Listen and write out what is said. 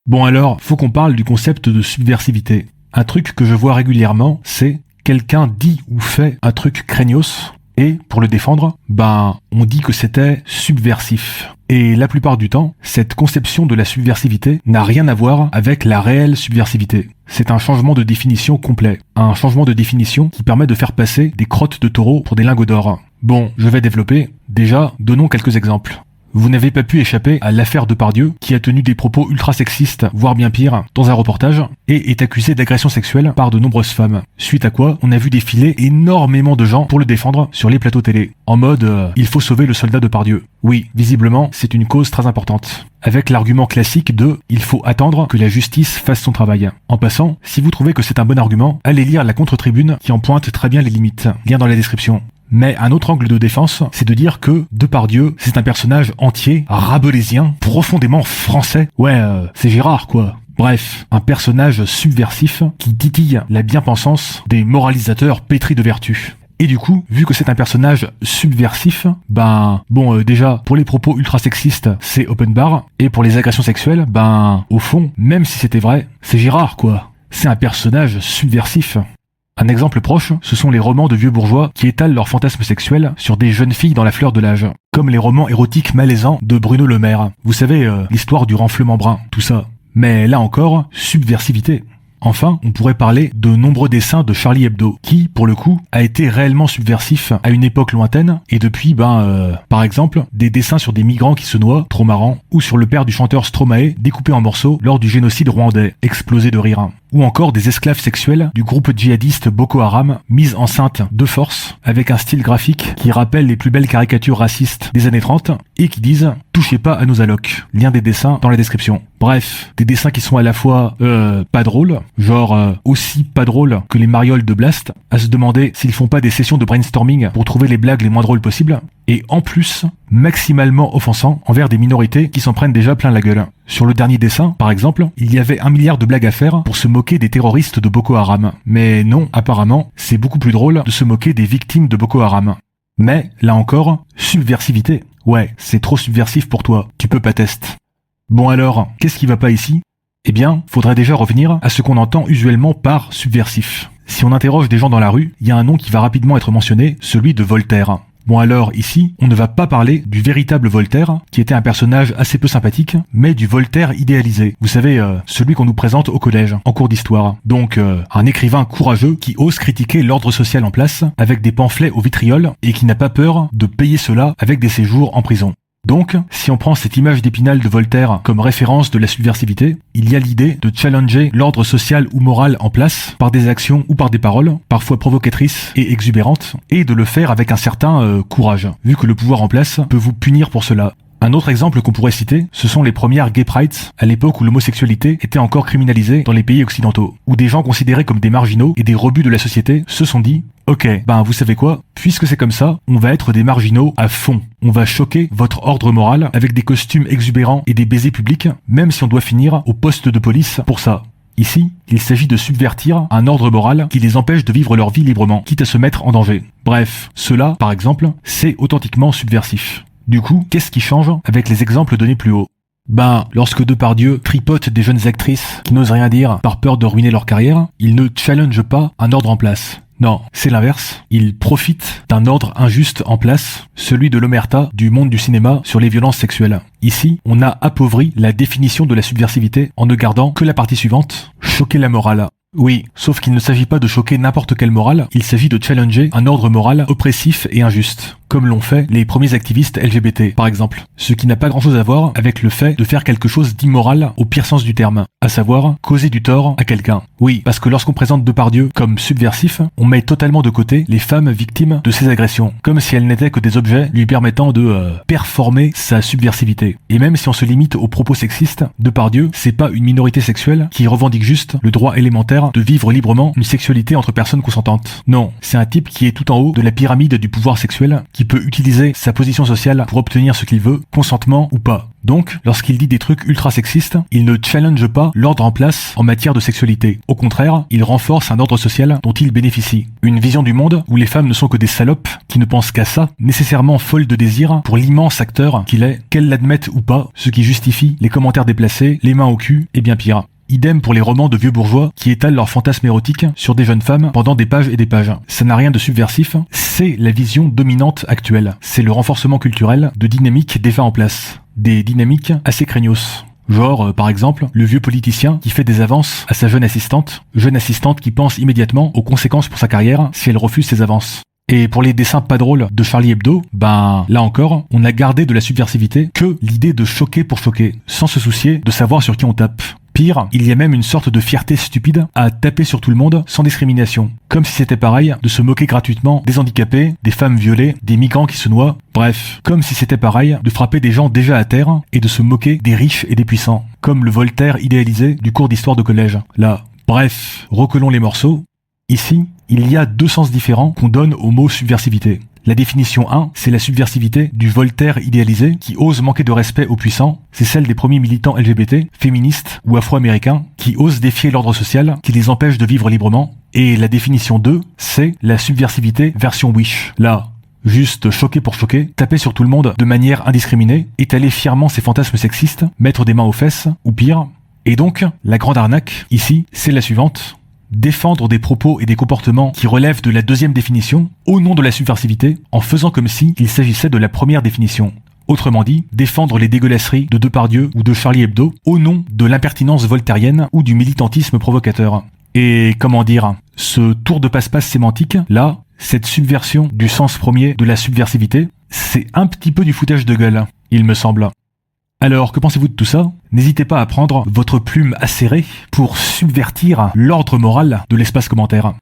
Bon alors, faut qu'on parle du concept de subversivité. Un truc que je vois régulièrement, c'est quelqu'un dit ou fait un truc craignos, et pour le défendre, on dit que c'était subversif. Et la plupart du temps, cette conception de la subversivité n'a rien à voir avec la réelle subversivité. C'est un changement de définition complet. Un changement de définition qui permet de faire passer des crottes de taureau pour des lingots d'or. Bon, je vais développer. Déjà, donnons quelques exemples. Vous n'avez pas pu échapper à l'affaire Depardieu, qui a tenu des propos ultra sexistes, voire bien pire, dans un reportage, et est accusé d'agression sexuelle par de nombreuses femmes. Suite à quoi, on a vu défiler énormément de gens pour le défendre sur les plateaux télé. En mode, il faut sauver le soldat Depardieu. Oui, visiblement, c'est une cause très importante. Avec l'argument classique de « il faut attendre que la justice fasse son travail ». En passant, si vous trouvez que c'est un bon argument, allez lire la contre-tribune qui en pointe très bien les limites. Lien dans la description. Mais un autre angle de défense, c'est de dire que Depardieu, c'est un personnage entier, rabelaisien, profondément français. Ouais, c'est Gérard, quoi. Bref, un personnage subversif qui titille la bien-pensance des moralisateurs pétris de vertu. Et du coup, vu que c'est un personnage subversif, déjà, pour les propos ultra sexistes, c'est open bar, et pour les agressions sexuelles, au fond, même si c'était vrai, c'est Gérard, quoi. C'est un personnage subversif. Un exemple proche, ce sont les romans de vieux bourgeois qui étalent leurs fantasmes sexuels sur des jeunes filles dans la fleur de l'âge. Comme les romans érotiques malaisants de Bruno Le Maire. Vous savez, l'histoire du renflement brun, tout ça. Mais là encore, subversivité. Enfin, on pourrait parler de nombreux dessins de Charlie Hebdo, qui, pour le coup, a été réellement subversif à une époque lointaine, et depuis, par exemple, des dessins sur des migrants qui se noient, trop marrant, ou sur le père du chanteur Stromae, découpé en morceaux lors du génocide rwandais, explosé de rire. Ou encore des esclaves sexuels du groupe djihadiste Boko Haram, mises enceintes de force, avec un style graphique qui rappelle les plus belles caricatures racistes des années 30, et qui disent « Touchez pas à nos allocs ». Lien des dessins dans la description. Bref, des dessins qui sont à la fois pas drôles, aussi pas drôles que les marioles de Blast, à se demander s'ils font pas des sessions de brainstorming pour trouver les blagues les moins drôles possibles, et en plus, maximalement offensants envers des minorités qui s'en prennent déjà plein la gueule. Sur le dernier dessin, par exemple, il y avait 1 milliard de blagues à faire pour se moquer des terroristes de Boko Haram. Mais non, apparemment, c'est beaucoup plus drôle de se moquer des victimes de Boko Haram. Mais, là encore, subversivité. Ouais, c'est trop subversif pour toi, tu peux pas tester. Bon alors, qu'est-ce qui va pas ici ? Eh bien, faudrait déjà revenir à ce qu'on entend usuellement par subversif. Si on interroge des gens dans la rue, il y a un nom qui va rapidement être mentionné, celui de Voltaire. Bon alors, ici, on ne va pas parler du véritable Voltaire, qui était un personnage assez peu sympathique, mais du Voltaire idéalisé. Vous savez, celui qu'on nous présente au collège, en cours d'histoire. Donc, un écrivain courageux qui ose critiquer l'ordre social en place, avec des pamphlets au vitriol, et qui n'a pas peur de payer cela avec des séjours en prison. Donc, si on prend cette image d'Épinal de Voltaire comme référence de la subversivité, il y a l'idée de challenger l'ordre social ou moral en place par des actions ou par des paroles, parfois provocatrices et exubérantes, et de le faire avec un certain courage, vu que le pouvoir en place peut vous punir pour cela. Un autre exemple qu'on pourrait citer, ce sont les premières gay prides, à l'époque où l'homosexualité était encore criminalisée dans les pays occidentaux, où des gens considérés comme des marginaux et des rebuts de la société se sont dit « Ok, vous savez quoi, puisque c'est comme ça, on va être des marginaux à fond. On va choquer votre ordre moral avec des costumes exubérants et des baisers publics, même si on doit finir au poste de police pour ça. » Ici, il s'agit de subvertir un ordre moral qui les empêche de vivre leur vie librement, quitte à se mettre en danger. Bref, cela, par exemple, c'est authentiquement subversif. Du coup, qu'est-ce qui change avec les exemples donnés plus haut ? Lorsque Depardieu tripote des jeunes actrices qui n'osent rien dire par peur de ruiner leur carrière, il ne challenge pas un ordre en place. Non, c'est l'inverse. Il profite d'un ordre injuste en place, celui de l'omerta du monde du cinéma sur les violences sexuelles. Ici, on a appauvri la définition de la subversivité en ne gardant que la partie suivante, choquer la morale. Oui, sauf qu'il ne s'agit pas de choquer n'importe quelle morale, il s'agit de challenger un ordre moral oppressif et injuste, comme l'ont fait les premiers activistes LGBT, par exemple. Ce qui n'a pas grand-chose à voir avec le fait de faire quelque chose d'immoral au pire sens du terme, à savoir causer du tort à quelqu'un. Oui, parce que lorsqu'on présente Depardieu comme subversif, on met totalement de côté les femmes victimes de ces agressions, comme si elles n'étaient que des objets lui permettant de performer sa subversivité. Et même si on se limite aux propos sexistes, Depardieu, c'est pas une minorité sexuelle qui revendique juste le droit élémentaire contraire de vivre librement une sexualité entre personnes consentantes. Non, c'est un type qui est tout en haut de la pyramide du pouvoir sexuel, qui peut utiliser sa position sociale pour obtenir ce qu'il veut, consentement ou pas. Donc, lorsqu'il dit des trucs ultra sexistes, il ne challenge pas l'ordre en place en matière de sexualité. Au contraire, il renforce un ordre social dont il bénéficie. Une vision du monde où les femmes ne sont que des salopes qui ne pensent qu'à ça, nécessairement folles de désir pour l'immense acteur qu'il est, qu'elles l'admettent ou pas, ce qui justifie les commentaires déplacés, les mains au cul et bien pire. Idem pour les romans de vieux bourgeois qui étalent leurs fantasmes érotiques sur des jeunes femmes pendant des pages et des pages. Ça n'a rien de subversif, c'est la vision dominante actuelle. C'est le renforcement culturel de dynamiques déjà en place. Des dynamiques assez craignos. Genre, par exemple, le vieux politicien qui fait des avances à sa jeune assistante qui pense immédiatement aux conséquences pour sa carrière si elle refuse ses avances. Et pour les dessins pas drôles de Charlie Hebdo, là encore, on a gardé de la subversivité que l'idée de choquer pour choquer, sans se soucier de savoir sur qui on tape. Pire, il y a même une sorte de fierté stupide à taper sur tout le monde sans discrimination. Comme si c'était pareil de se moquer gratuitement des handicapés, des femmes violées, des migrants qui se noient. Bref, comme si c'était pareil de frapper des gens déjà à terre et de se moquer des riches et des puissants. Comme le Voltaire idéalisé du cours d'histoire de collège. Là, bref, recollons les morceaux. Ici, il y a deux sens différents qu'on donne au mot subversivité. La définition 1, c'est la subversivité du Voltaire idéalisé qui ose manquer de respect aux puissants. C'est celle des premiers militants LGBT, féministes ou afro-américains qui osent défier l'ordre social qui les empêche de vivre librement. Et la définition 2, c'est la subversivité version Wish. Là, juste choquer pour choquer, taper sur tout le monde de manière indiscriminée, étaler fièrement ses fantasmes sexistes, mettre des mains aux fesses, ou pire. Et donc, la grande arnaque, ici, c'est la suivante. Défendre des propos et des comportements qui relèvent de la deuxième définition au nom de la subversivité en faisant comme si il s'agissait de la première définition. Autrement dit, défendre les dégueulasseries de Depardieu ou de Charlie Hebdo au nom de l'impertinence voltairienne ou du militantisme provocateur. Et comment dire, ce tour de passe-passe sémantique, là, cette subversion du sens premier de la subversivité, c'est un petit peu du foutage de gueule, il me semble. Alors, que pensez-vous de tout ça ? N'hésitez pas à prendre votre plume acérée pour subvertir l'ordre moral de l'espace commentaire.